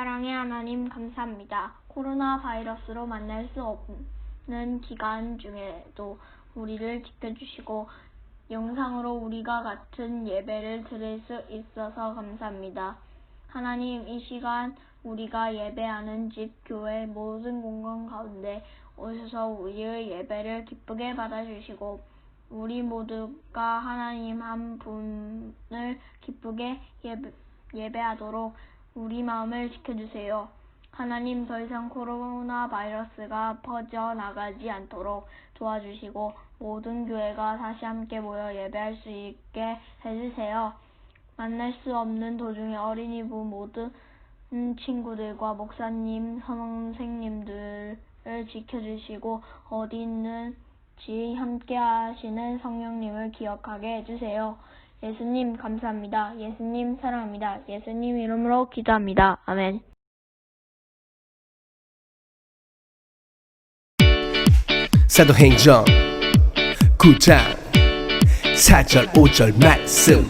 사랑의 하나님 감사합니다. 코로나 바이러스로 만날 수 없는 기간 중에도 우리를 지켜주시고 영상으로 우리가 같은 예배를 드릴 수 있어서 감사합니다. 하나님, 이 시간 우리가 예배하는 집, 교회 모든 공간 가운데 오셔서 우리의 예배를 기쁘게 받아주시고 우리 모두가 하나님 한 분을 기쁘게 예배하도록 우리 마음을 지켜주세요. 하나님, 더 이상 코로나 바이러스가 퍼져나가지 않도록 도와주시고 모든 교회가 다시 함께 모여 예배할 수 있게 해주세요. 만날 수 없는 도중에 어린이부 모든 친구들과 목사님, 선생님들을 지켜주시고 어디 있는지 함께 하시는 성령님을 기억하게 해주세요. 예수님 감사합니다. 예수님 사랑합니다. 예수님 이름으로 기도합니다. 아멘. 사도행전 9장 4절 5절 말씀.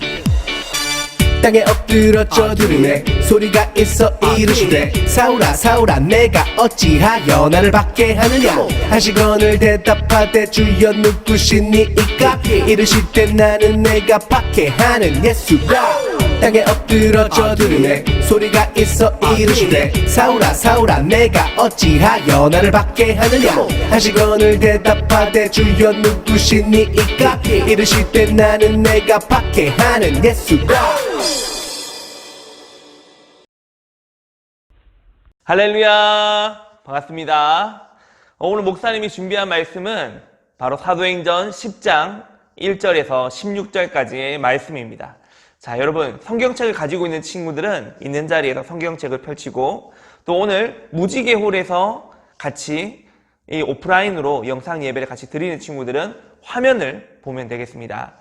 땅에 엎드러져 들으네 소리가 있어 이르시되 사울아 사울아 내가 어찌하여 나를 받게 하느냐 하시거늘 대답하되 주여 누구시니이까 이르시되 나는 내가 받게 하는 예수라. 땅에 엎드러져 들으네 소리가 있어 이르시되 사울아 사울아 내가 어찌하여 나를 받게 하느냐 하시거늘 대답하되 주여 누구시니이까 이르시되 나는 내가 받게 하는 예수라. 할렐루야, 반갑습니다. 오늘 목사님이 준비한 말씀은 바로 사도행전 10장 1절에서 16절까지의 말씀입니다. 자, 여러분 성경책을 가지고 있는 친구들은 있는 자리에서 성경책을 펼치고 또 오늘 무지개홀에서 같이 이 오프라인으로 영상 예배를 같이 드리는 친구들은 화면을 보면 되겠습니다.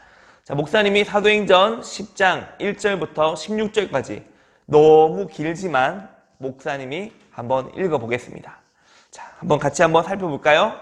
자, 목사님이 사도행전 10장 1절부터 16절까지 너무 길지만 목사님이 한번 읽어보겠습니다. 자, 한번 같이 한번 살펴볼까요?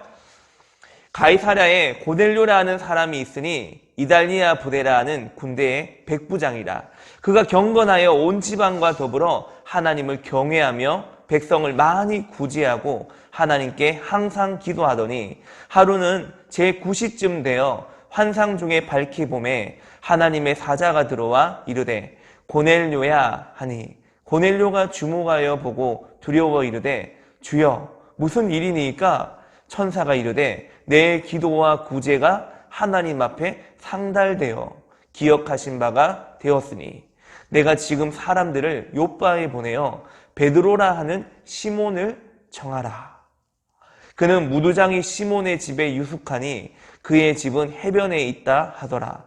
가이사랴에 고넬료라는 사람이 있으니 이달리아 부대라는 군대의 백부장이라. 그가 경건하여 온 지방과 더불어 하나님을 경외하며 백성을 많이 구제하고 하나님께 항상 기도하더니 하루는 제9시쯤 되어 환상 중에 밝히 봄에 하나님의 사자가 들어와 이르되 고넬료야 하니 고넬료가 주목하여 보고 두려워 이르되 주여 무슨 일이니까 천사가 이르되 내 기도와 구제가 하나님 앞에 상달되어 기억하신 바가 되었으니 내가 지금 사람들을 요바에 보내어 베드로라 하는 시몬을 청하라. 그는 무두장이 시몬의 집에 유숙하니 그의 집은 해변에 있다 하더라.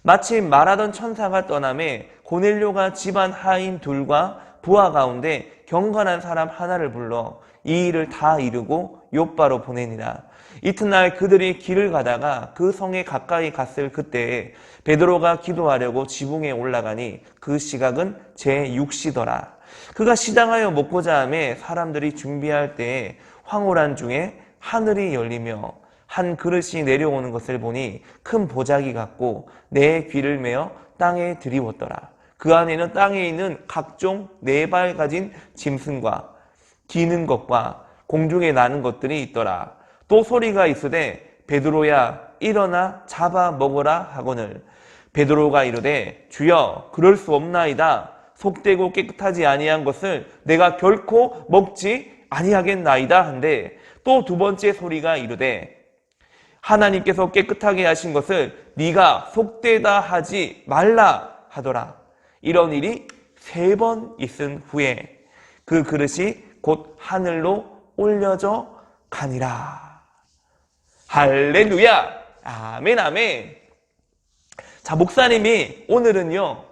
마침 말하던 천사가 떠나매 고넬료가 집안 하인 둘과 부하 가운데 경건한 사람 하나를 불러 이 일을 다 이루고 요바로 보내니라. 이튿날 그들이 길을 가다가 그 성에 가까이 갔을 그때에 베드로가 기도하려고 지붕에 올라가니 그 시각은 제6시더라. 그가 시장하여 먹고자 하매 사람들이 준비할 때에 황홀한 중에 하늘이 열리며 한 그릇이 내려오는 것을 보니 큰 보자기 같고 내 귀를 메어 땅에 들이웠더라. 그 안에는 땅에 있는 각종 네 발 가진 짐승과 기는 것과 공중에 나는 것들이 있더라. 또 소리가 있으되 베드로야 일어나 잡아 먹으라 하거늘 베드로가 이르되 주여 그럴 수 없나이다. 속되고 깨끗하지 아니한 것을 내가 결코 먹지 아니하겠나이다 한데 또 두 번째 소리가 이르되 하나님께서 깨끗하게 하신 것을 네가 속되다 하지 말라 하더라. 이런 일이 3번 있은 후에 그 그릇이 곧 하늘로 올려져 가니라. 할렐루야. 아멘 아멘. 자, 목사님이 오늘은요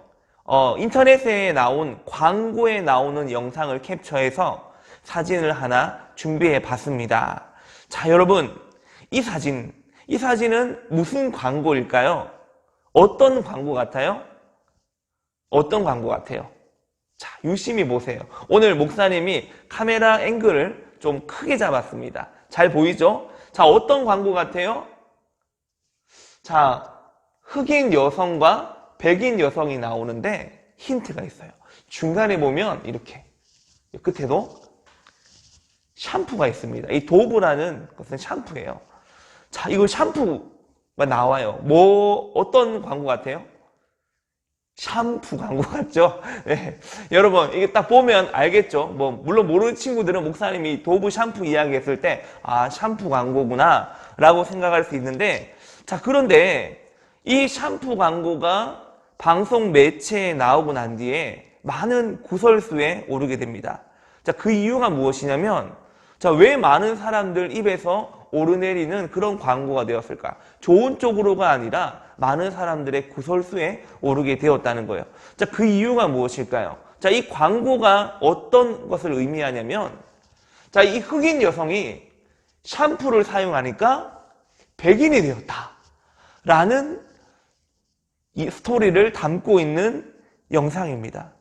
인터넷에 나온 광고에 나오는 영상을 캡처해서 사진을 하나 준비해 봤습니다. 자, 여러분 이 사진은 무슨 광고일까요? 어떤 광고 같아요? 어떤 광고 같아요? 자, 유심히 보세요. 오늘 목사님이 카메라 앵글을 좀 크게 잡았습니다. 잘 보이죠? 자, 어떤 광고 같아요? 자, 흑인 여성과 백인 여성이 나오는데 힌트가 있어요. 중간에 보면 이렇게 끝에도 샴푸가 있습니다. 이 도브라는 것은 샴푸예요. 자, 이거 샴푸가 나와요. 어떤 광고 같아요? 샴푸 광고 같죠? 네. 여러분, 이게 딱 보면 알겠죠? 물론 모르는 친구들은 목사님이 도브 샴푸 이야기했을 때, 아, 샴푸 광고구나, 라고 생각할 수 있는데, 자, 그런데 이 샴푸 광고가 방송 매체에 나오고 난 뒤에 많은 구설수에 오르게 됩니다. 자, 그 이유가 무엇이냐면, 자, 왜 많은 사람들 입에서 오르내리는 그런 광고가 되었을까? 좋은 쪽으로가 아니라 많은 사람들의 구설수에 오르게 되었다는 거예요. 자, 그 이유가 무엇일까요? 자, 이 광고가 어떤 것을 의미하냐면, 자, 이 흑인 여성이 샴푸를 사용하니까 백인이 되었다. 라는 이 스토리를 담고 있는 영상입니다.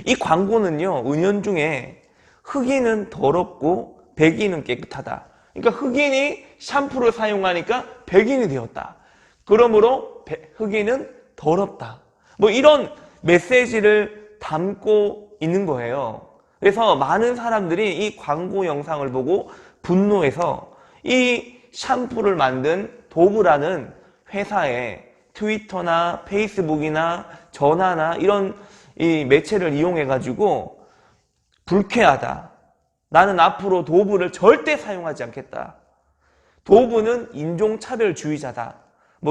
이 광고는요, 은연중에 흑인은 더럽고 백인은 깨끗하다. 그러니까 흑인이 샴푸를 사용하니까 백인이 되었다. 그러므로 흑인은 더럽다. 이런 메시지를 담고 있는 거예요. 그래서 많은 사람들이 이 광고 영상을 보고 분노해서 이 샴푸를 만든 도브라는 회사에 트위터나 페이스북이나 전화나 이런 이 매체를 이용해가지고 불쾌하다. 나는 앞으로 도브를 절대 사용하지 않겠다. 도브는 인종차별주의자다.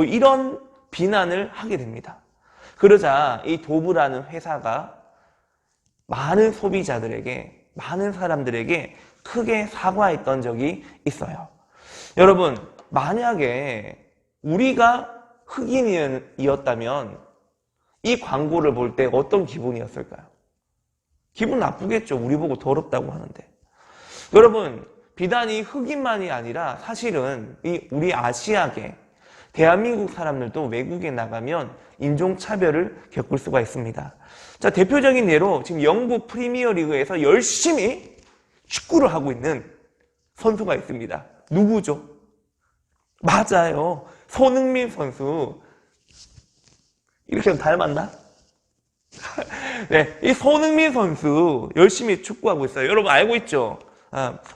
이런 비난을 하게 됩니다. 그러자 이 도브라는 회사가 많은 소비자들에게, 많은 사람들에게 크게 사과했던 적이 있어요. 여러분, 만약에 우리가 흑인이었다면 이 광고를 볼 때 어떤 기분이었을까요? 기분 나쁘겠죠. 우리 보고 더럽다고 하는데. 여러분, 비단 이 흑인만이 아니라 사실은 우리 아시아계, 대한민국 사람들도 외국에 나가면 인종차별을 겪을 수가 있습니다. 자, 대표적인 예로 지금 영국 프리미어리그에서 열심히 축구를 하고 있는 선수가 있습니다. 누구죠? 맞아요. 손흥민 선수. 이렇게 좀 닮았나? 네, 이 손흥민 선수 열심히 축구하고 있어요. 여러분 알고 있죠?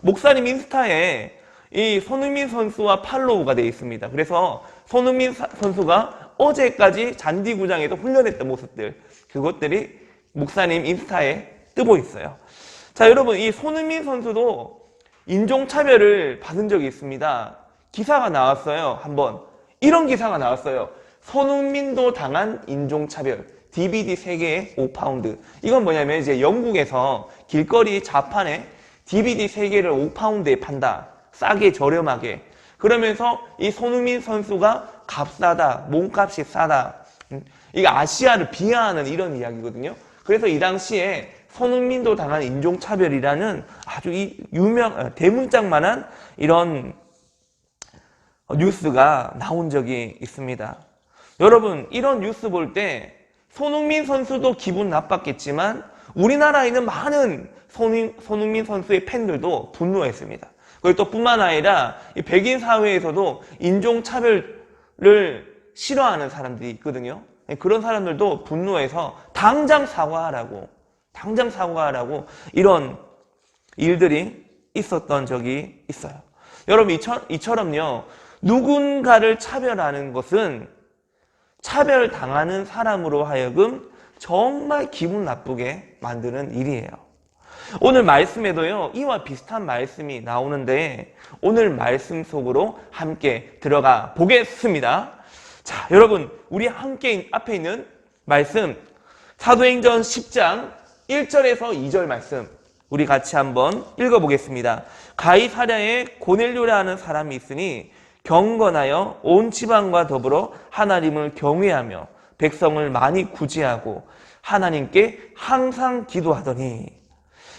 목사님 인스타에 이 손흥민 선수와 팔로우가 되어 있습니다. 그래서 손흥민 선수가 어제까지 잔디구장에서 훈련했던 모습들, 그것들이 목사님 인스타에 뜨고 있어요. 자, 여러분, 이 손흥민 선수도 인종차별을 받은 적이 있습니다. 기사가 나왔어요. 한번 이런 기사가 나왔어요. 손흥민도 당한 인종차별, DVD 3개에 5파운드. 이건 뭐냐면 이제 영국에서 길거리 자판에 DVD 3개를 5파운드에 판다. 싸게 저렴하게. 그러면서 이 손흥민 선수가 값싸다, 몸값이 싸다. 이게 아시아를 비하하는 이런 이야기거든요. 그래서 이 당시에 손흥민도 당한 인종차별이라는 아주 대문짝만한 이런 뉴스가 나온 적이 있습니다. 여러분, 이런 뉴스 볼 때 손흥민 선수도 기분 나빴겠지만 우리나라에 있는 많은 손흥민 선수의 팬들도 분노했습니다. 그리고 또 뿐만 아니라 이 백인 사회에서도 인종차별을 싫어하는 사람들이 있거든요. 그런 사람들도 분노해서 당장 사과하라고 이런 일들이 있었던 적이 있어요. 여러분, 이처럼요, 누군가를 차별하는 것은 차별당하는 사람으로 하여금 정말 기분 나쁘게 만드는 일이에요. 오늘 말씀에도요, 이와 비슷한 말씀이 나오는데 오늘 말씀 속으로 함께 들어가 보겠습니다. 자, 여러분, 우리 함께 앞에 있는 말씀, 사도행전 10장 1절에서 2절 말씀, 우리 같이 한번 읽어보겠습니다. 가이사랴에 고넬료라는 사람이 있으니 경건하여 온 지방과 더불어 하나님을 경외하며 백성을 많이 구제하고 하나님께 항상 기도하더니.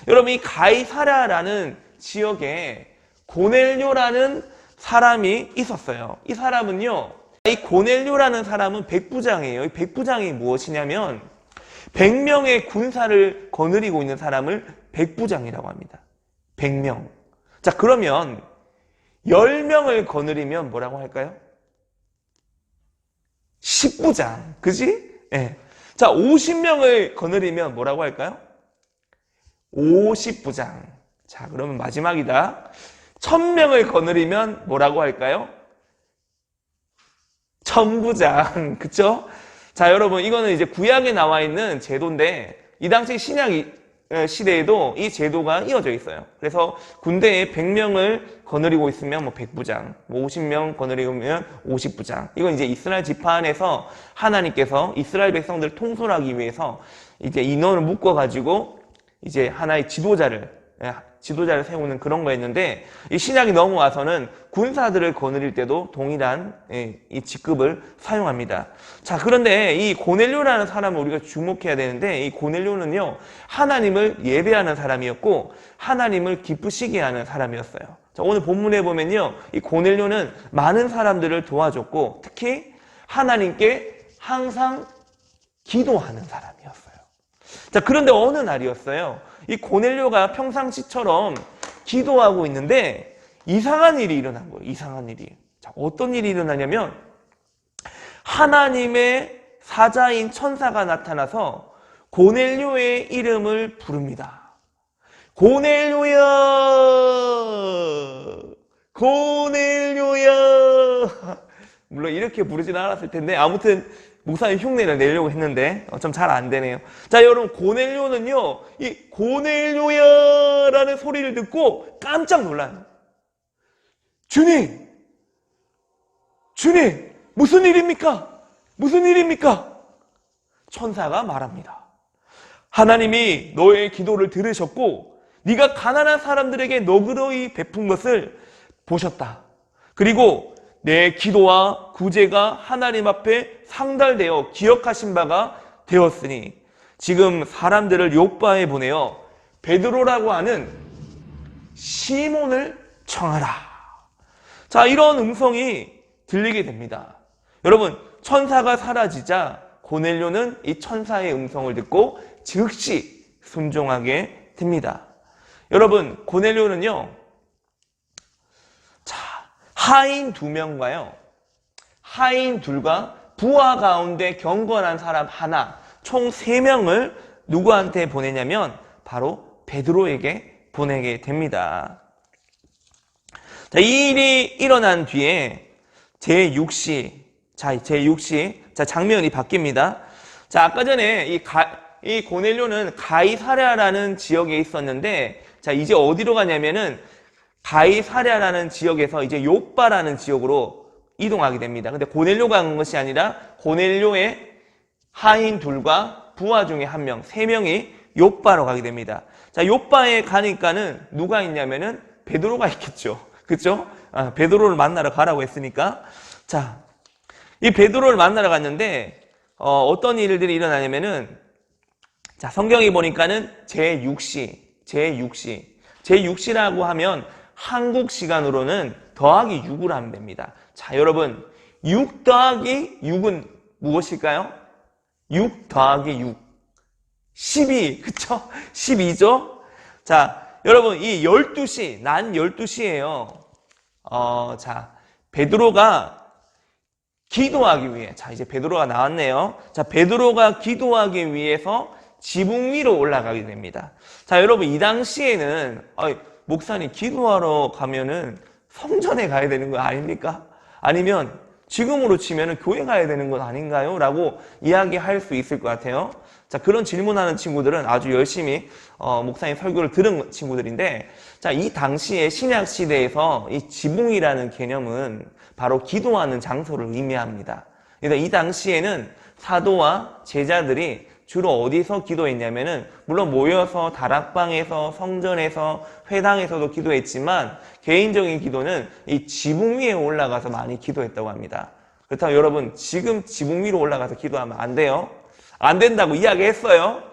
여러분, 이 가이사랴라는 지역에 고넬료라는 사람이 있었어요. 이 사람은요, 이 고넬료라는 사람은 백부장이에요. 이 백부장이 무엇이냐면 100명의 군사를 거느리고 있는 사람을 백부장이라고 합니다. 100명. 자, 그러면 10명을 거느리면 뭐라고 할까요? 10부장. 그지? 예. 자, 50명을 거느리면 뭐라고 할까요? 50부장. 자, 그러면 마지막이다. 1000명을 거느리면 뭐라고 할까요? 천부장. 그쵸? 자, 여러분, 이거는 이제 구약에 나와 있는 제도인데, 이 당시 신약 시대에도 이 제도가 이어져 있어요. 그래서 군대에 100명을 거느리고 있으면 뭐 100부장, 뭐 50명 거느리면 50부장. 이건 이제 이스라엘 지파 안에서 하나님께서 이스라엘 백성들을 통솔하기 위해서 이제 인원을 묶어가지고 이제 하나의 지도자를 세우는 그런 거였는데, 이 신약이 넘어와서는 군사들을 거느릴 때도 동일한 이 직급을 사용합니다. 자, 그런데 이 고넬료라는 사람을 우리가 주목해야 되는데, 이 고넬료는요, 하나님을 예배하는 사람이었고 하나님을 기쁘시게 하는 사람이었어요. 자, 오늘 본문에 보면요, 이 고넬료는 많은 사람들을 도와줬고 특히 하나님께 항상 기도하는 사람이었어요. 자, 그런데 어느 날이었어요. 이 고넬료가 평상시처럼 기도하고 있는데 이상한 일이 일어난 거예요. 이상한 일이. 자, 어떤 일이 일어나냐면 하나님의 사자인 천사가 나타나서 고넬료의 이름을 부릅니다. 고넬료야! 고넬료야! 물론 이렇게 부르지는 않았을 텐데 아무튼 목사님 흉내를 내려고 했는데 좀 잘 안 되네요. 자, 여러분, 고넬료는요, 이 고넬료야라는 소리를 듣고 깜짝 놀라요. 주님, 무슨 일입니까? 무슨 일입니까? 천사가 말합니다. 하나님이 너의 기도를 들으셨고 네가 가난한 사람들에게 너그러이 베푼 것을 보셨다. 그리고 내 기도와 구제가 하나님 앞에 상달되어 기억하신 바가 되었으니 지금 사람들을 요바에 보내어 베드로라고 하는 시몬을 청하라. 자, 이런 음성이 들리게 됩니다. 여러분, 천사가 사라지자 고넬료는 이 천사의 음성을 듣고 즉시 순종하게 됩니다. 여러분, 고넬료는요, 하인 2명과요, 하인 2과 부하 가운데 경건한 사람 하나, 총 3명을 누구한테 보내냐면 바로 베드로에게 보내게 됩니다. 자, 이 일이 일어난 뒤에 제6시, 자, 장면이 바뀝니다. 자, 아까 전에 이 고넬료는 가이사랴라는 지역에 있었는데, 자, 이제 어디로 가냐면은 가이사랴라는 지역에서 이제 욥바라는 지역으로 이동하게 됩니다. 근데 고넬료가 간 것이 아니라 고넬료의 하인 2과 부하 중에 1명, 3명이 욥바로 가게 됩니다. 자, 욥바에 가니까는 누가 있냐면은 베드로가 있겠죠. 그렇죠? 베드로를 만나러 가라고 했으니까. 자, 이 베드로를 만나러 갔는데 어떤 일들이 일어나냐면은, 자, 성경에 보니까는 제6시라고 하면 한국 시간으로는 더하기 6을 하면 됩니다. 자, 여러분, 6 더하기 6은 무엇일까요? 6 더하기 6. 12, 그쵸? 12죠? 자, 여러분, 이 12시, 난 12시예요. 자, 베드로가 기도하기 위해, 자, 이제 베드로가 나왔네요. 자, 베드로가 기도하기 위해서 지붕 위로 올라가게 됩니다. 자, 여러분, 이 당시에는 목사님 기도하러 가면은 성전에 가야 되는 거 아닙니까? 아니면 지금으로 치면은 교회 가야 되는 건 아닌가요? 라고 이야기할 수 있을 것 같아요. 자, 그런 질문하는 친구들은 아주 열심히 목사님 설교를 들은 친구들인데, 자, 이 당시에 신약 시대에서 이 지붕이라는 개념은 바로 기도하는 장소를 의미합니다. 그래서 이 당시에는 사도와 제자들이 주로 어디서 기도했냐면은, 물론 모여서 다락방에서, 성전에서, 회당에서도 기도했지만 개인적인 기도는 이 지붕 위에 올라가서 많이 기도했다고 합니다. 그렇다면 여러분, 지금 지붕 위로 올라가서 기도하면 안 돼요. 안 된다고 이야기했어요.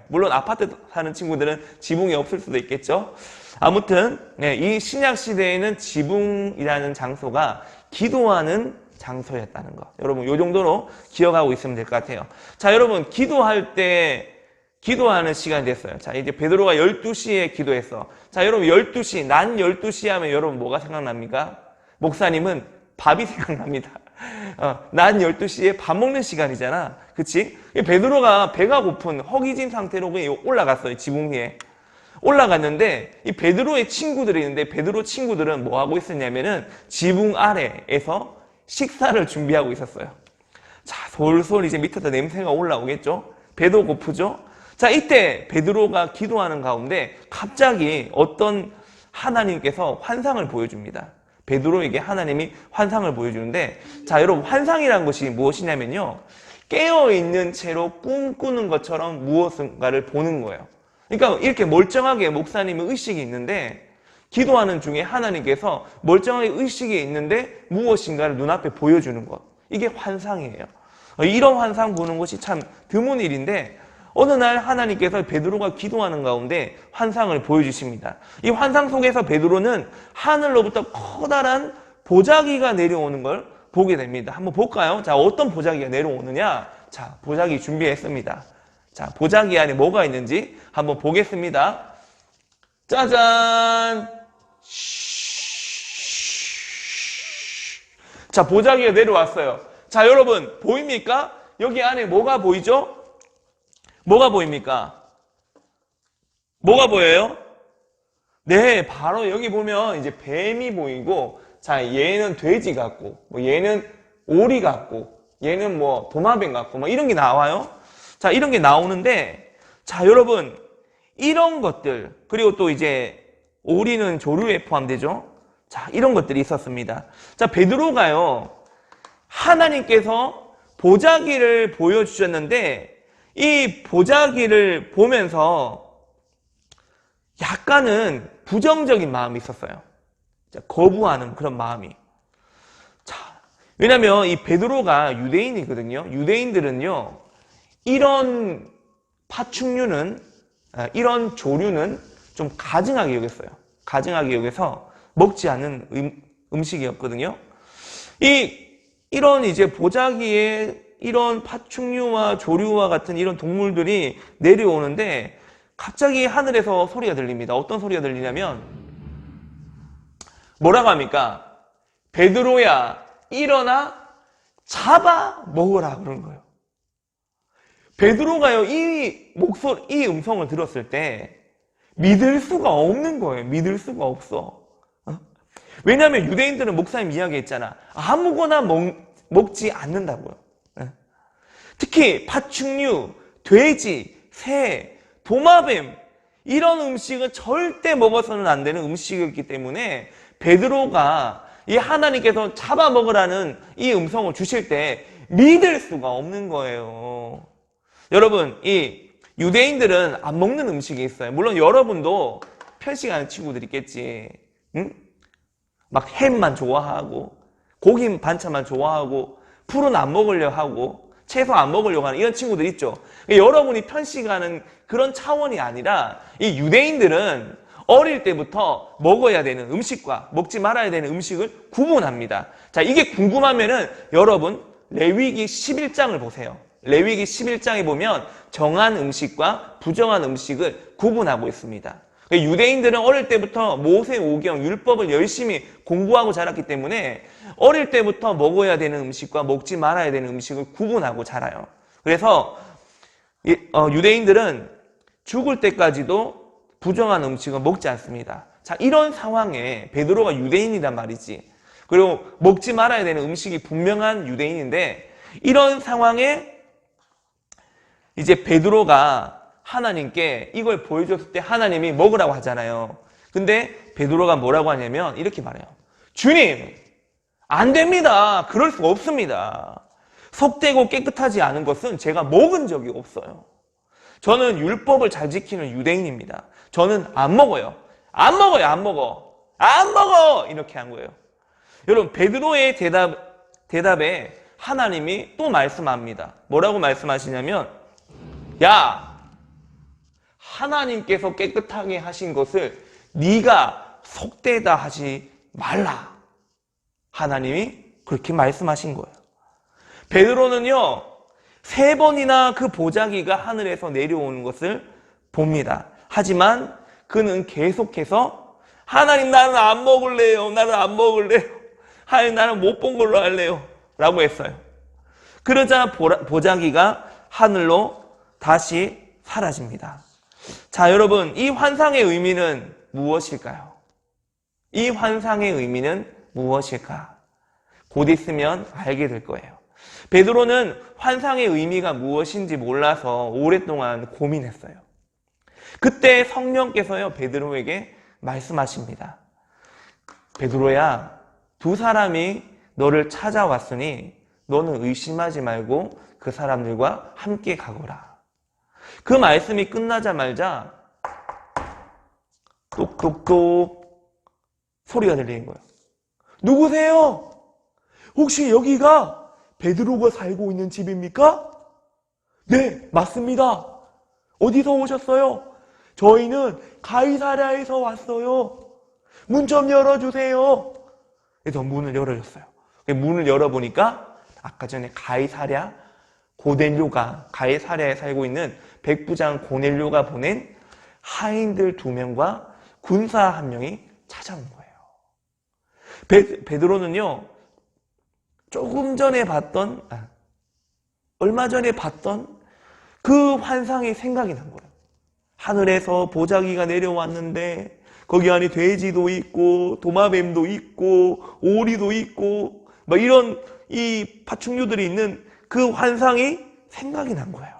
물론 아파트 사는 친구들은 지붕이 없을 수도 있겠죠. 아무튼 이 신약 시대에는 지붕이라는 장소가 기도하는 장소였다는 거, 여러분 이 정도로 기억하고 있으면 될 것 같아요. 자, 여러분, 기도할 때 기도하는 시간이 됐어요. 자, 이제 베드로가 12시에 기도했어. 자, 여러분, 12시, 난 12시 하면 여러분 뭐가 생각납니까? 목사님은 밥이 생각납니다. 난 12시에 밥 먹는 시간이잖아. 그치? 베드로가 배가 고픈 허기진 상태로 올라갔어요, 지붕 위에. 올라갔는데 이 베드로의 친구들이 있는데 베드로 친구들은 뭐 하고 있었냐면은 지붕 아래에서 식사를 준비하고 있었어요. 자, 솔솔 이제 밑에서 냄새가 올라오겠죠? 배도 고프죠? 자, 이때 베드로가 기도하는 가운데 갑자기 어떤 하나님께서 환상을 보여줍니다. 베드로에게 하나님이 환상을 보여주는데, 자, 여러분, 환상이란 것이 무엇이냐면요, 깨어있는 채로 꿈꾸는 것처럼 무엇인가를 보는 거예요. 그러니까 이렇게 멀쩡하게 목사님의 의식이 있는데, 기도하는 중에 하나님께서 멀쩡하게 의식이 있는데 무엇인가를 눈앞에 보여주는 것. 이게 환상이에요. 이런 환상 보는 것이 참 드문 일인데, 어느 날 하나님께서 베드로가 기도하는 가운데 환상을 보여주십니다. 이 환상 속에서 베드로는 하늘로부터 커다란 보자기가 내려오는 걸 보게 됩니다. 한번 볼까요? 자, 어떤 보자기가 내려오느냐? 자, 보자기 준비했습니다. 자, 보자기 안에 뭐가 있는지 한번 보겠습니다. 짜잔! 자, 보자기가 내려왔어요. 자, 여러분, 보입니까? 여기 안에 뭐가 보이죠? 뭐가 보입니까? 뭐가 보여요? 네, 바로 여기 보면 이제 뱀이 보이고, 자, 얘는 돼지 같고, 뭐 얘는 오리 같고, 얘는 뭐 도마뱀 같고, 뭐 이런 게 나와요. 자, 이런 게 나오는데, 자, 여러분, 이런 것들, 그리고 또 이제 오리는 조류에 포함되죠? 자, 이런 것들이 있었습니다. 자, 베드로가요, 하나님께서 보자기를 보여주셨는데, 이 보자기를 보면서 약간은 부정적인 마음이 있었어요. 거부하는 그런 마음이. 자, 왜냐면 이 베드로가 유대인이거든요. 유대인들은요, 이런 파충류는, 이런 조류는 좀 가증하게 여겼어요. 가증하게 여겨서 먹지 않는 음식이었거든요. 이런 이제 보자기에 이런 파충류와 조류와 같은 이런 동물들이 내려오는데 갑자기 하늘에서 소리가 들립니다. 어떤 소리가 들리냐면 뭐라고 합니까? 베드로야, 일어나 잡아 먹으라 그러는 거예요. 베드로가요, 이 음성을 들었을 때 믿을 수가 없는 거예요. 믿을 수가 없어. 왜냐하면 유대인들은 목사님 이야기했잖아. 아무거나 먹지 않는다고요. 특히 파충류, 돼지, 새, 도마뱀 이런 음식은 절대 먹어서는 안 되는 음식이었기 때문에 베드로가 이 하나님께서 잡아먹으라는 이 음성을 주실 때 믿을 수가 없는 거예요. 여러분, 이 유대인들은 안 먹는 음식이 있어요. 물론 여러분도 편식하는 친구들 있겠지. 응? 막 햄만 좋아하고 고기 반찬만 좋아하고 풀은 안 먹으려 하고 채소 안 먹으려고 하는 이런 친구들 있죠. 여러분이 편식하는 그런 차원이 아니라 이 유대인들은 어릴 때부터 먹어야 되는 음식과 먹지 말아야 되는 음식을 구분합니다. 자, 이게 궁금하면은 여러분 레위기 11장을 보세요. 레위기 11장에 보면 정한 음식과 부정한 음식을 구분하고 있습니다. 유대인들은 어릴 때부터 모세오경 율법을 열심히 공부하고 자랐기 때문에 어릴 때부터 먹어야 되는 음식과 먹지 말아야 되는 음식을 구분하고 자라요. 그래서 유대인들은 죽을 때까지도 부정한 음식은 먹지 않습니다. 자, 이런 상황에 베드로가 유대인이란 말이지. 그리고 먹지 말아야 되는 음식이 분명한 유대인인데 이런 상황에 이제 베드로가 하나님께 이걸 보여줬을 때 하나님이 먹으라고 하잖아요. 근데 베드로가 뭐라고 하냐면 이렇게 말해요. 주님, 안 됩니다. 그럴 수가 없습니다. 속되고 깨끗하지 않은 것은 제가 먹은 적이 없어요. 저는 율법을 잘 지키는 유대인입니다. 저는 안 먹어요. 안 먹어요. 안 먹어. 안 먹어! 이렇게 한 거예요. 여러분, 베드로의 대답에 하나님이 또 말씀합니다. 뭐라고 말씀하시냐면 야, 하나님께서 깨끗하게 하신 것을 네가 속되다 하지 말라. 하나님이 그렇게 말씀하신 거예요. 베드로는요, 3번이나 그 보자기가 하늘에서 내려오는 것을 봅니다. 하지만 그는 계속해서 하나님, 나는 안 먹을래요. 나는 안 먹을래요. 하나님, 나는 못 본 걸로 할래요. 라고 했어요. 그러자 보자기가 하늘로 다시 사라집니다. 자, 여러분, 이 환상의 의미는 무엇일까요? 이 환상의 의미는 무엇일까? 곧 있으면 알게 될 거예요. 베드로는 환상의 의미가 무엇인지 몰라서 오랫동안 고민했어요. 그때 성령께서요, 베드로에게 말씀하십니다. 베드로야, 두 사람이 너를 찾아왔으니 너는 의심하지 말고 그 사람들과 함께 가거라. 그 말씀이 끝나자마자 똑똑똑 소리가 들리는 거예요. 누구세요? 혹시 여기가 베드로가 살고 있는 집입니까? 네, 맞습니다. 어디서 오셨어요? 저희는 가이사랴에서 왔어요. 문 좀 열어주세요. 그래서 문을 열어줬어요. 문을 열어보니까 아까 전에 가이사랴 고넬료가 가이사랴에 살고 있는 백부장 고넬료가 보낸 하인들 2명과 군사 1명이 찾아온 거예요. 베드로는요, 얼마 전에 봤던 그 환상이 생각이 난 거예요. 하늘에서 보자기가 내려왔는데 거기 안에 돼지도 있고 도마뱀도 있고 오리도 있고 막 이런 이 파충류들이 있는 그 환상이 생각이 난 거예요.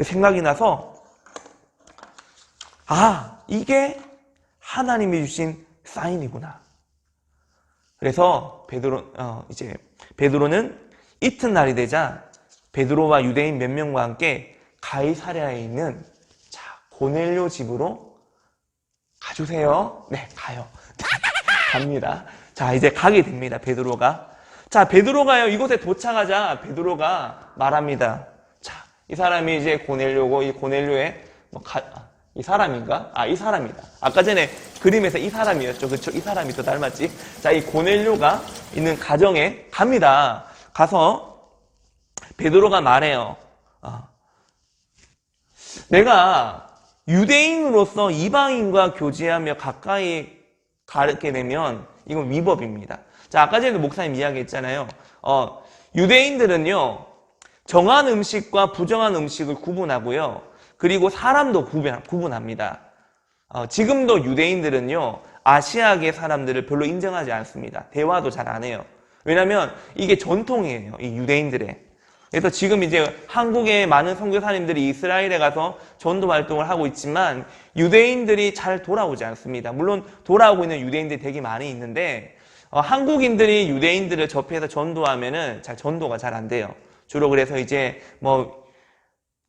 생각이 나서 이게 하나님이 주신 사인이구나. 그래서 베드로는 이튿날이 되자 베드로와 유대인 몇 명과 함께 가이사랴에 있는 고넬료 집으로 가주세요. 네, 가요. 갑니다. 자, 이제 가게 됩니다. 베드로가. 자, 베드로가요, 이곳에 도착하자 베드로가 말합니다. 자, 이 사람이 이제 고넬료고, 이 고넬료의 이 사람인가? 이 사람이다. 아까 전에 그림에서 이 사람이었죠. 그쵸? 이 사람이 더 닮았지? 자, 이 고넬료가 있는 가정에 갑니다. 가서 베드로가 말해요. 내가 유대인으로서 이방인과 교제하며 가까이 가게 되면 이건 위법입니다. 자, 아까 전에 목사님 이야기했잖아요. 유대인들은요, 정한 음식과 부정한 음식을 구분하고요. 그리고 사람도 구분합니다. 지금도 유대인들은요, 아시아계 사람들을 별로 인정하지 않습니다. 대화도 잘 안 해요. 왜냐면 이게 전통이에요, 이 유대인들의. 그래서 지금 이제 한국의 많은 선교사님들이 이스라엘에 가서 전도 활동을 하고 있지만 유대인들이 잘 돌아오지 않습니다. 물론 돌아오고 있는 유대인들이 되게 많이 있는데 한국인들이 유대인들을 접해서 전도하면은 전도가 잘 안 돼요. 주로 그래서 이제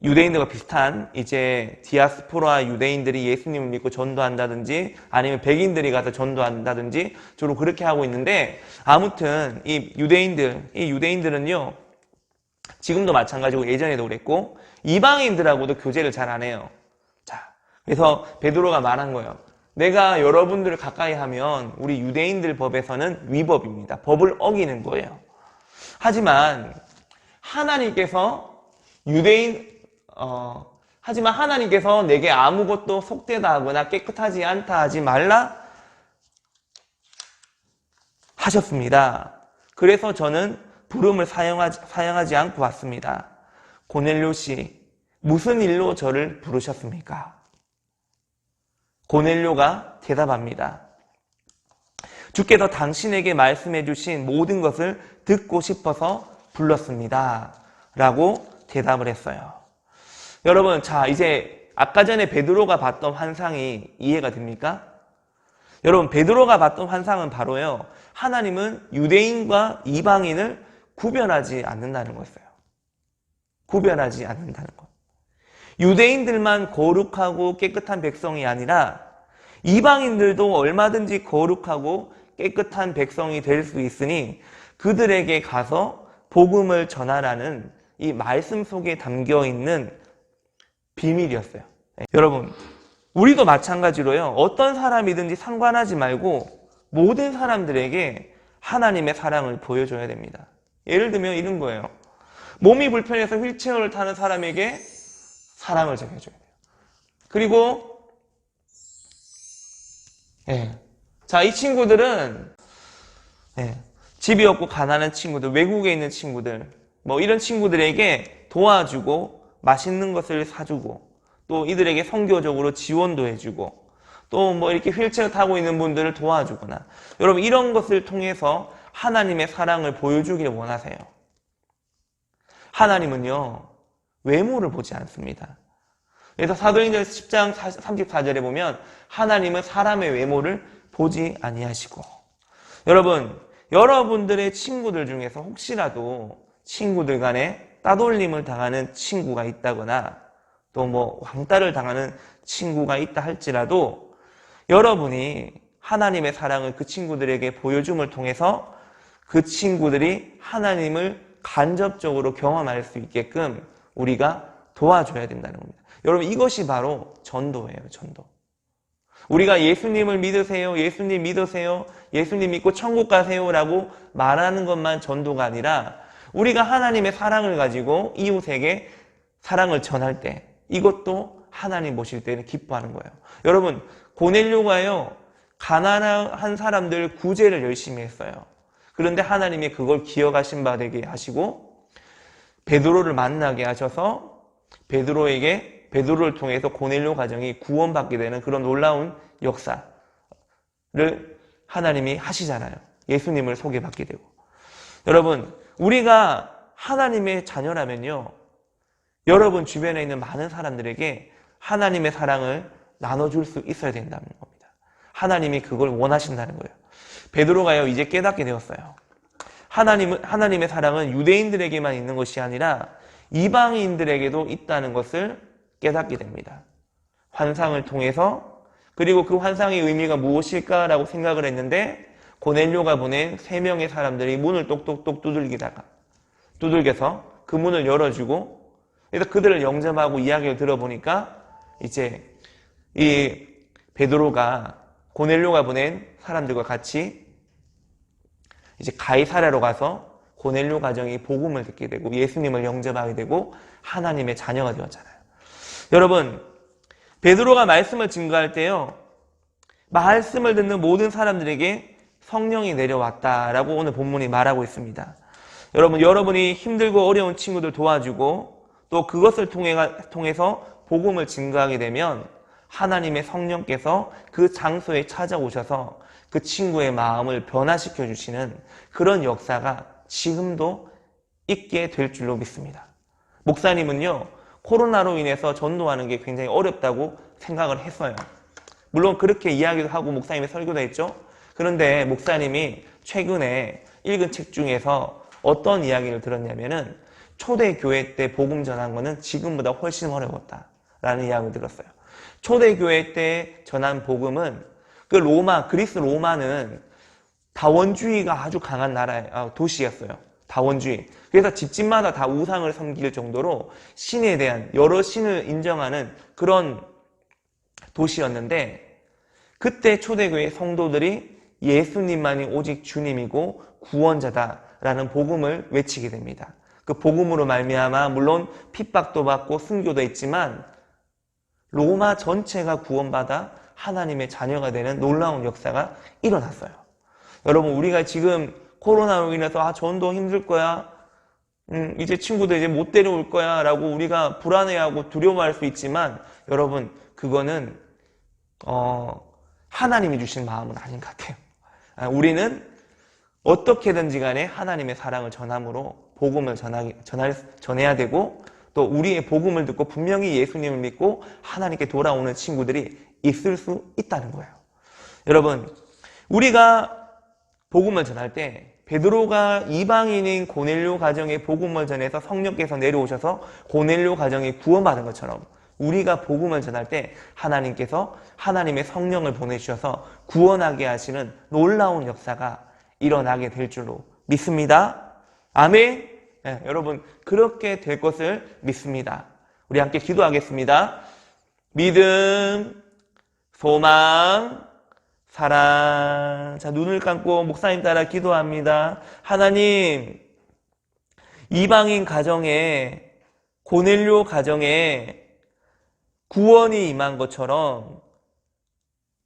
유대인들과 비슷한 이제 디아스포라 유대인들이 예수님을 믿고 전도한다든지 아니면 백인들이 가서 전도한다든지 주로 그렇게 하고 있는데, 아무튼 이 유대인들은요, 지금도 마찬가지고 예전에도 그랬고 이방인들하고도 교제를 잘 안 해요. 자, 그래서 베드로가 말한 거예요. 내가 여러분들을 가까이 하면 우리 유대인들 법에서는 위법입니다. 법을 어기는 거예요. 하지만 하나님께서 내게 아무것도 속되다 하거나 깨끗하지 않다 하지 말라 하셨습니다. 그래서 저는 부름을 사용하지 않고 왔습니다. 고넬료 씨, 무슨 일로 저를 부르셨습니까? 고넬료가 대답합니다. 주께서 당신에게 말씀해 주신 모든 것을 듣고 싶어서 불렀습니다. 라고 대답을 했어요. 여러분, 자, 이제 아까 전에 베드로가 봤던 환상이 이해가 됩니까? 여러분, 베드로가 봤던 환상은 바로요, 하나님은 유대인과 이방인을 구별하지 않는다는 거였어요. 구별하지 않는다는 것. 유대인들만 거룩하고 깨끗한 백성이 아니라 이방인들도 얼마든지 거룩하고 깨끗한 백성이 될 수 있으니 그들에게 가서 복음을 전하라는 이 말씀 속에 담겨 있는 비밀이었어요. 여러분, 우리도 마찬가지로요, 어떤 사람이든지 상관하지 말고 모든 사람들에게 하나님의 사랑을 보여줘야 됩니다. 예를 들면 이런 거예요. 몸이 불편해서 휠체어를 타는 사람에게 사랑을 전해줘야 돼요. 그리고 자, 이 친구들은 집이 없고 가난한 친구들, 외국에 있는 친구들, 이런 친구들에게 도와주고 맛있는 것을 사주고 또 이들에게 선교적으로 지원도 해주고 또 뭐 이렇게 휠체어 타고 있는 분들을 도와주거나 여러분 이런 것을 통해서 하나님의 사랑을 보여주기를 원하세요. 하나님은요 외모를 보지 않습니다. 그래서 사도행전 10장 34절에 보면 하나님은 사람의 외모를 보지 아니하시고 여러분들의 친구들 중에서 혹시라도 친구들 간에 따돌림을 당하는 친구가 있다거나 또 뭐 왕따를 당하는 친구가 있다 할지라도 여러분이 하나님의 사랑을 그 친구들에게 보여줌을 통해서 그 친구들이 하나님을 간접적으로 경험할 수 있게끔 우리가 도와줘야 된다는 겁니다. 여러분 이것이 바로 전도예요. 전도. 우리가 예수님을 믿으세요. 예수님 믿으세요. 예수님 믿고 천국 가세요 라고 말하는 것만 전도가 아니라 우리가 하나님의 사랑을 가지고 이웃에게 사랑을 전할 때 이것도 하나님 보실 때는 기뻐하는 거예요. 여러분 고넬료가요 가난한 사람들 구제를 열심히 했어요. 그런데 하나님이 그걸 기억하신 바 되게 하시고 베드로를 만나게 하셔서 베드로를 통해서 고넬료 가정이 구원받게 되는 그런 놀라운 역사를 하나님이 하시잖아요. 예수님을 소개받게 되고. 여러분 우리가 하나님의 자녀라면요 여러분 주변에 있는 많은 사람들에게 하나님의 사랑을 나눠줄 수 있어야 된다는 겁니다. 하나님이 그걸 원하신다는 거예요. 베드로가요 이제 깨닫게 되었어요. 하나님의 사랑은 유대인들에게만 있는 것이 아니라 이방인들에게도 있다는 것을 깨닫게 됩니다. 환상을 통해서 그리고 그 환상의 의미가 무엇일까라고 생각을 했는데 고넬료가 보낸 3명의 사람들이 문을 똑똑똑 두들겨서 그 문을 열어주고 그래서 그들을 영접하고 이야기를 들어보니까 이제 이 베드로가 고넬료가 보낸 사람들과 같이 이제 가이사랴로 가서 고넬료 가정이 복음을 듣게 되고 예수님을 영접하게 되고 하나님의 자녀가 되었잖아요. 여러분 베드로가 말씀을 증거할 때요 말씀을 듣는 모든 사람들에게 성령이 내려왔다라고 오늘 본문이 말하고 있습니다. 여러분이 힘들고 어려운 친구들 도와주고 또 그것을 통해서 복음을 증거하게 되면 하나님의 성령께서 그 장소에 찾아오셔서 그 친구의 마음을 변화시켜 주시는 그런 역사가 지금도 있게 될 줄로 믿습니다. 목사님은요 코로나로 인해서 전도하는 게 굉장히 어렵다고 생각을 했어요. 물론 그렇게 이야기도 하고 목사님이 설교도 했죠. 그런데 목사님이 최근에 읽은 책 중에서 어떤 이야기를 들었냐면은 초대교회 때 복음 전한 거는 지금보다 훨씬 어려웠다라는 이야기를 들었어요. 초대교회 때 전한 복음은 그리스 로마는 다원주의가 아주 강한 도시였어요. 다원주의. 그래서 집집마다 다 우상을 섬길 정도로 신에 대한 여러 신을 인정하는 그런 도시였는데 그때 초대교회 성도들이 예수님만이 오직 주님이고 구원자다라는 복음을 외치게 됩니다. 그 복음으로 말미암아 물론 핍박도 받고 순교도 했지만 로마 전체가 구원받아 하나님의 자녀가 되는 놀라운 역사가 일어났어요. 여러분 우리가 지금 코로나로 인해서 전도 힘들 거야 이제 친구들 이제 못 데려올 거야 라고 우리가 불안해하고 두려워할 수 있지만 여러분 그거는 하나님이 주신 마음은 아닌 것 같아요. 우리는 어떻게든지 간에 하나님의 사랑을 전함으로 복음을 전해야 되고 또 우리의 복음을 듣고 분명히 예수님을 믿고 하나님께 돌아오는 친구들이 있을 수 있다는 거예요. 여러분 우리가 복음을 전할 때 베드로가 이방인인 고넬료 가정에 복음을 전해서 성령께서 내려오셔서 고넬료 가정이 구원받은 것처럼 우리가 복음을 전할 때 하나님께서 하나님의 성령을 보내주셔서 구원하게 하시는 놀라운 역사가 일어나게 될 줄로 믿습니다. 아멘. 네, 여러분 그렇게 될 것을 믿습니다. 우리 함께 기도하겠습니다. 믿음, 소망, 사랑. 자, 눈을 감고 목사님 따라 기도합니다. 하나님, 이방인 가정에 고넬료 가정에 구원이 임한 것처럼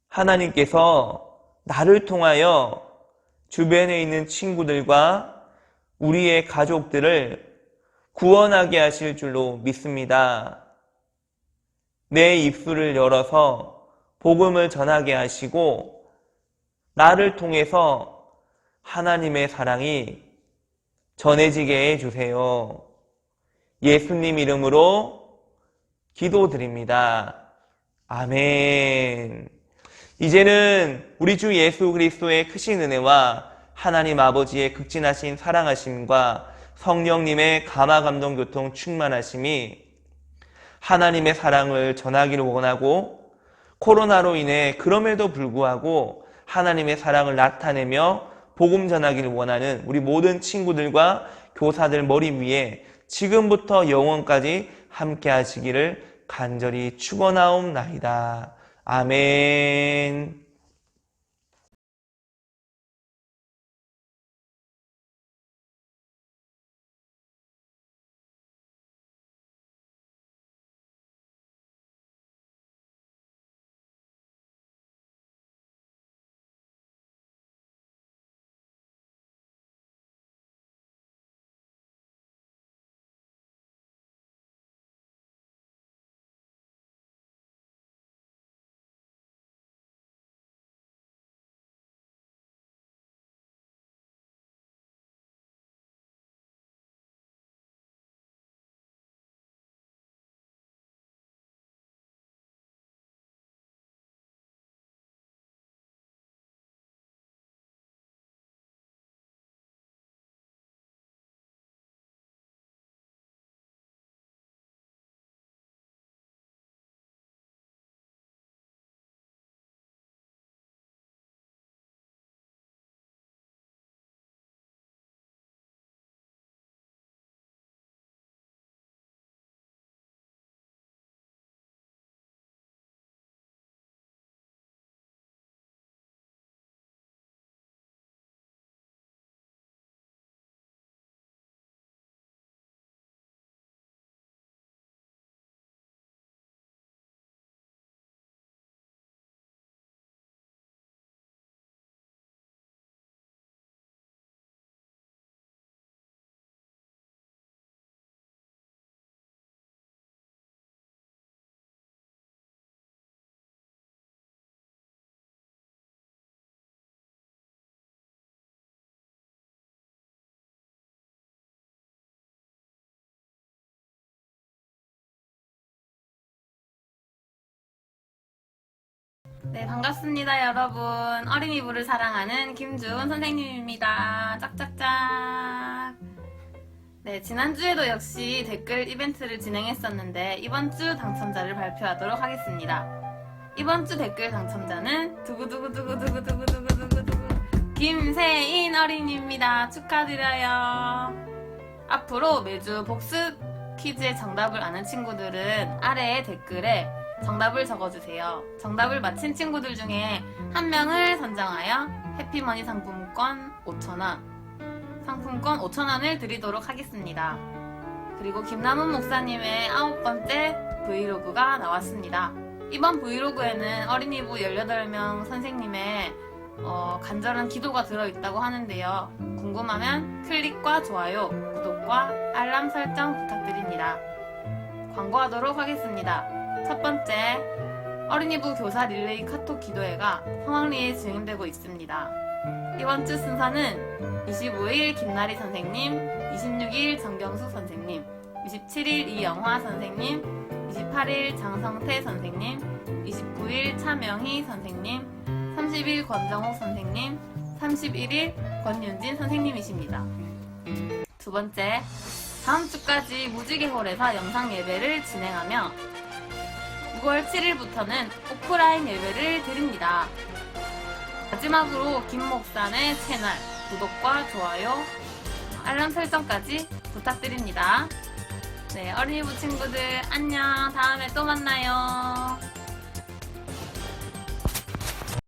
하나님께서 나를 통하여 주변에 있는 친구들과 우리의 가족들을 구원하게 하실 줄로 믿습니다. 내 입술을 열어서 복음을 전하게 하시고 나를 통해서 하나님의 사랑이 전해지게 해주세요. 예수님 이름으로 기도드립니다. 아멘. 이제는 우리 주 예수 그리스도의 크신 은혜와 하나님 아버지의 극진하신 사랑하심과 성령님의 감화 감동 교통 충만하심이 하나님의 사랑을 전하기를 원하고 코로나로 인해 그럼에도 불구하고 하나님의 사랑을 나타내며 복음 전하기를 원하는 우리 모든 친구들과 교사들 머리 위에 지금부터 영원까지 함께 하시기를 간절히 축원하옵나이다. 아멘. 네, 반갑습니다, 여러분. 어린이부를 사랑하는 김주은 선생님입니다. 짝짝짝. 네, 지난주에도 역시 댓글 이벤트를 진행했었는데 이번 주 당첨자를 발표하도록 하겠습니다. 이번 주 댓글 당첨자는 두구두구두구두구두구두구두구두구 김세인 어린이입니다. 축하드려요. 앞으로 매주 복습 퀴즈의 정답을 아는 친구들은 아래의 댓글에 정답을 적어주세요. 정답을 맞힌 친구들 중에 한 명을 선정하여 해피머니 상품권 5,000원 드리도록 하겠습니다. 그리고 김남은 목사님의 9번째 브이로그가 나왔습니다. 이번 브이로그에는 어린이부 18명 선생님의 간절한 기도가 들어있다고 하는데요. 궁금하면 클릭과 좋아요, 구독과 알람 설정 부탁드립니다. 광고하도록 하겠습니다. 첫 번째, 어린이부 교사 릴레이 카톡 기도회가 성황리에 진행되고 있습니다. 이번 주 순서는 25일 김나리 선생님, 26일 정경수 선생님, 27일 이영화 선생님, 28일 장성태 선생님, 29일 차명희 선생님, 30일 권정옥 선생님, 31일 권윤진 선생님이십니다. 두 번째, 다음 주까지 무지개홀에서 영상 예배를 진행하며 6월 7일부터는 오프라인 예배를 드립니다. 마지막으로 김 목사의 채널 구독과 좋아요, 알람 설정까지 부탁드립니다. 네, 어린이부 친구들 안녕. 다음에 또 만나요.